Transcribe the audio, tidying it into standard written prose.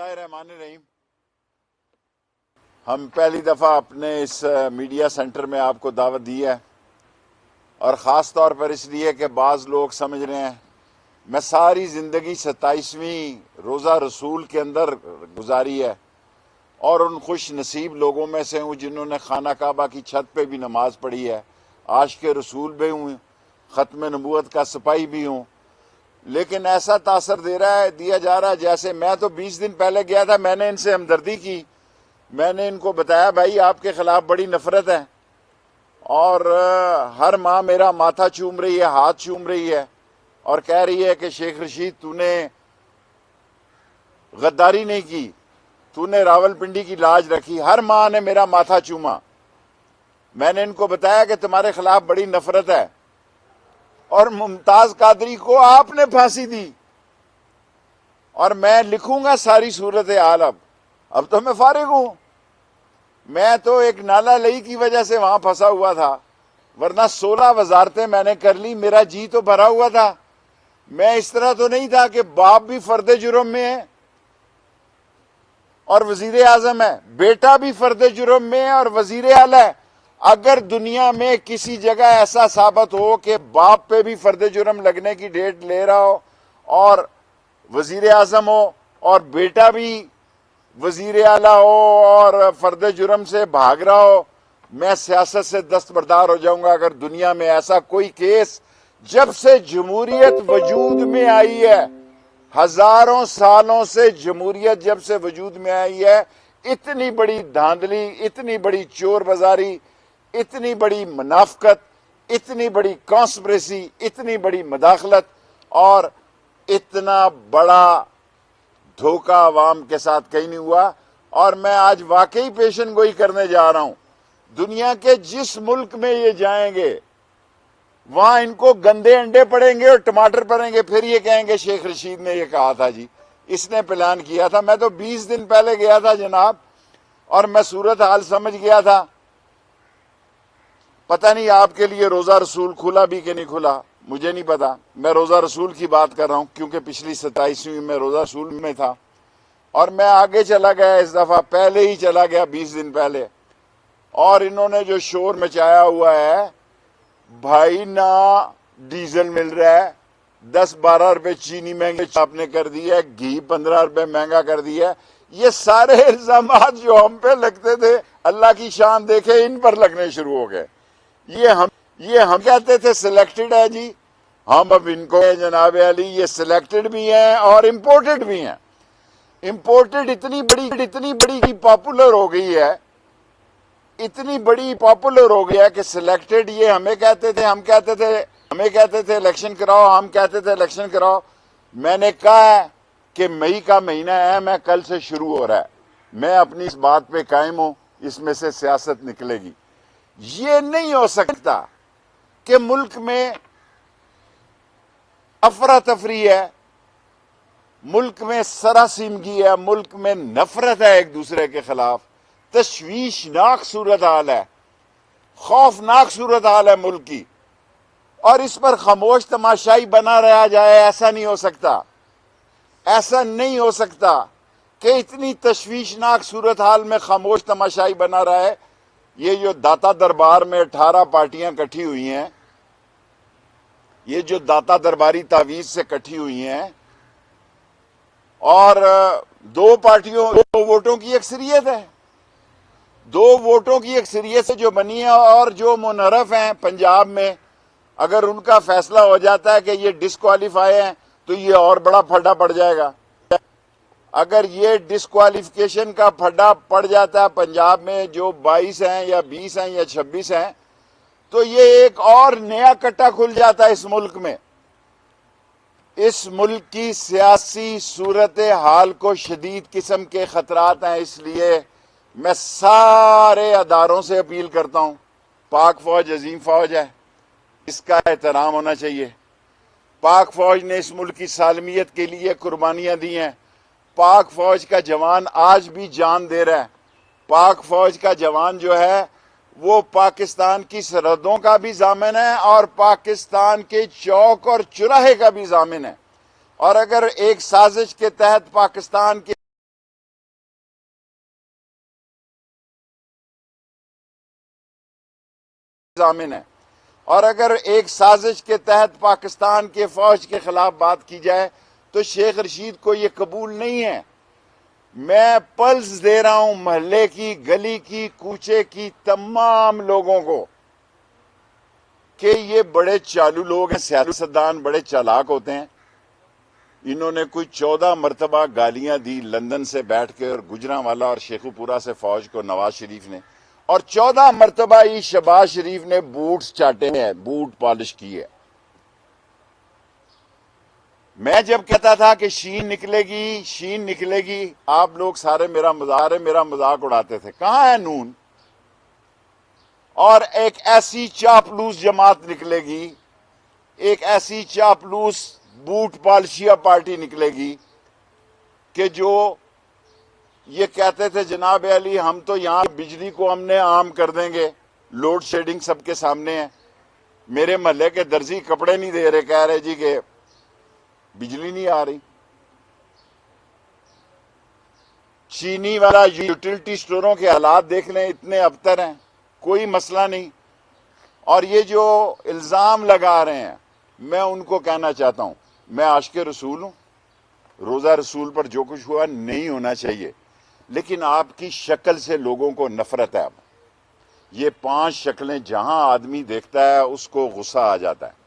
बिस्मिल्लाहिर्रहमानिर्रहीम। हम पहली दफ़ा अपने इस मीडिया सेंटर में आपको दावत दी है और ख़ास तौर पर इसलिए कि बाज़ लोग समझ रहे हैं मैं सारी ज़िंदगी 27वीं रोज़ा रसूल के अंदर गुजारी है और उन खुश नसीब लोगों में से हूँ जिन्होंने खाना काबा की छत पे भी नमाज पढ़ी है, आशिक़ रसूल भी हूँ, ख़त्म नबूवत का सिपाही भी हूँ। लेकिन ऐसा तासर दिया जा रहा है जैसे मैं तो 20 दिन पहले गया था, मैंने इनसे हमदर्दी की, मैंने इनको बताया भाई आपके खिलाफ बड़ी नफरत है और हर माँ मेरा माथा चूम रही है, हाथ चूम रही है और कह रही है कि शेख रशीद तूने गद्दारी नहीं की, तूने रावलपिंडी की लाज रखी। हर माँ ने मेरा माथा चूमा। मैंने इनको बताया कि तुम्हारे खिलाफ बड़ी नफरत है और मुमताज कादरी को आपने फांसी दी और मैं लिखूंगा सारी सूरत हाल। अब तो मैं फारिग हूं। मैं तो एक नाला लई की वजह से वहां फंसा हुआ था, वरना 16 वजारतें मैंने कर ली, मेरा जी तो भरा हुआ था। मैं इस तरह तो नहीं था कि बाप भी फर्द जुर्म में है और वजीर आजम है, बेटा भी फर्द जुर्म में है और वजीर आला है। अगर दुनिया में किसी जगह ऐसा साबित हो कि बाप पे भी फर्द जुर्म लगने की डेट ले रहा हो और वजीर आजम हो और बेटा भी वजीर आला हो और फर्द जुर्म से भाग रहा हो, मैं सियासत से दस्तबरदार हो जाऊंगा। अगर दुनिया में ऐसा कोई केस, जब से जमहूरियत वजूद में आई है, हजारों सालों से जमहूरियत जब से वजूद में आई है, इतनी बड़ी धांधली, इतनी बड़ी चोर बाजारी, इतनी बड़ी मुनाफकत, इतनी बड़ी कॉन्स्पिरेसी, इतनी बड़ी मदाखलत और इतना बड़ा धोखा आवाम के साथ कहीं नहीं हुआ। और मैं आज वाकई पेशन गोई करने जा रहा हूं। दुनिया के जिस मुल्क में ये जाएंगे वहां इनको गंदे अंडे पड़ेंगे और टमाटर पड़ेंगे, फिर ये कहेंगे शेख रशीद ने ये कहा था जी, इसने प्लान किया था। मैं तो 20 दिन पहले गया था जनाब और मैं सूरत हाल समझ गया था। पता नहीं आपके लिए रोजा रसूल खुला भी कि नहीं खुला, मुझे नहीं पता। मैं रोजा रसूल की बात कर रहा हूं क्योंकि पिछली 27वीं में रोजा रसूल में था और मैं आगे चला गया, इस दफा पहले ही चला गया 20 दिन पहले। और इन्होंने जो शोर मचाया हुआ है भाई, ना डीजल मिल रहा है, 10-12 रुपए चीनी महंगे आपने कर दी है, घी 15 रुपए महंगा कर दिया है। ये सारे इल्जाम जो हम पे लगते थे, अल्लाह की शान देखे इन पर लगने शुरू हो गए। ये हम कहते थे सिलेक्टेड है जी, हम अब इनको जनाब अली ये सिलेक्टेड भी हैं और इम्पोर्टेड भी हैं। इम्पोर्टेड इतनी बड़ी की पॉपुलर हो गई है, इतनी बड़ी पॉपुलर हो गया कि सिलेक्टेड ये हमें कहते थे इलेक्शन कराओ, हम कहते थे इलेक्शन कराओ। मैंने कहा है कि मई का महीना है, मैं कल से शुरू हो रहा है, मैं अपनी इस बात पे कायम हूं, इसमें से सियासत निकलेगी। ये नहीं हो सकता कि मुल्क में अफरा तफरी है, मुल्क में सरासिमगी है, मुल्क में नफरत है एक दूसरे के खिलाफ, तशवीशनाक सूरत हाल है, खौफनाक सूरत हाल है मुल्क की, और इस पर खामोश तमाशाई बना रहा जाए। ऐसा नहीं हो सकता, ऐसा नहीं हो सकता कि इतनी तशवीशनाक सूरत हाल में खामोश तमाशाई बना रहा है। ये जो दाता दरबार में 18 पार्टियां इकट्ठी हुई हैं, ये जो दाता दरबारी तावीज से इकट्ठी हुई हैं और 2 पार्टियों 2 वोटों की अक्सरियत है, 2 वोटों की अक्सरियत से जो बनी है, और जो मुनहरफ हैं पंजाब में, अगर उनका फैसला हो जाता है कि ये डिस्क्वालीफाई हैं तो ये और बड़ा फड्डा पड़ जाएगा। अगर ये डिस्क्वालिफिकेशन का फड्डा पड़ जाता है पंजाब में, जो 22 हैं या 20 हैं या 26 हैं, तो ये एक और नया कट्टा खुल जाता है इस मुल्क में। इस मुल्क की सियासी सूरत हाल को शदीद किस्म के खतरात हैं। इसलिए मैं सारे अदारों से अपील करता हूं, पाक फौज अजीम फौज है, इसका एहतराम होना चाहिए। पाक फौज ने इस मुल्क की सालमियत के लिए कुर्बानियां दी हैं। पाक फौज का जवान आज भी जान दे रहा है। पाक फौज का जवान जो है वो पाकिस्तान की सरहदों का भी जामिन है और पाकिस्तान के चौक और चौराहे का भी जामिन है। और अगर एक साजिश के तहत पाकिस्तान के ضامن ہے، اور اگر ایک سازش کے تحت پاکستان کے فوج کے خلاف بات کی جائے تو شیخ رشید کو یہ قبول نہیں ہے۔ میں پلس دے رہا ہوں محلے کی، گلی کی، کوچے کی تمام لوگوں کو کہ یہ بڑے چالو لوگ ہیں، سیاستدان بڑے چالاک ہوتے ہیں۔ انہوں نے کوئی 14 مرتبہ گالیاں دی لندن سے بیٹھ کے، اور گجرانوالا اور شیخو پورہ سے فوج کو نواز شریف نے، اور 14 مرتبہ ہی شہباز شریف نے بوٹس چاٹے ہیں، بوٹ پالش کی ہے۔ میں جب کہتا تھا کہ شین نکلے گی، شین نکلے گی، آپ لوگ سارے میرا مذاق اڑاتے تھے، کہاں ہے نون؟ اور ایک ایسی چاپلوس جماعت نکلے گی، ایک ایسی چاپلوس بوٹ پالشیا پارٹی نکلے گی کہ جو یہ کہتے تھے جناب علی ہم تو یہاں بجلی کو ہم نے عام کر دیں گے، لوڈ شیڈنگ سب کے سامنے ہے، میرے محلے کے درزی کپڑے نہیں دے رہے، کہہ رہے جی کہ بجلی نہیں آ رہی۔ چینی والا یوٹیلٹی سٹوروں کے حالات دیکھ لیں، اتنے ابتر ہیں، کوئی مسئلہ نہیں۔ اور یہ جو الزام لگا رہے ہیں، میں ان کو کہنا چاہتا ہوں، میں عاشق رسول ہوں، روزہ رسول پر جو کچھ ہوا نہیں ہونا چاہیے، لیکن آپ کی شکل سے لوگوں کو نفرت ہے۔ اب یہ 5 شکلیں جہاں آدمی دیکھتا ہے اس کو غصہ آ جاتا ہے۔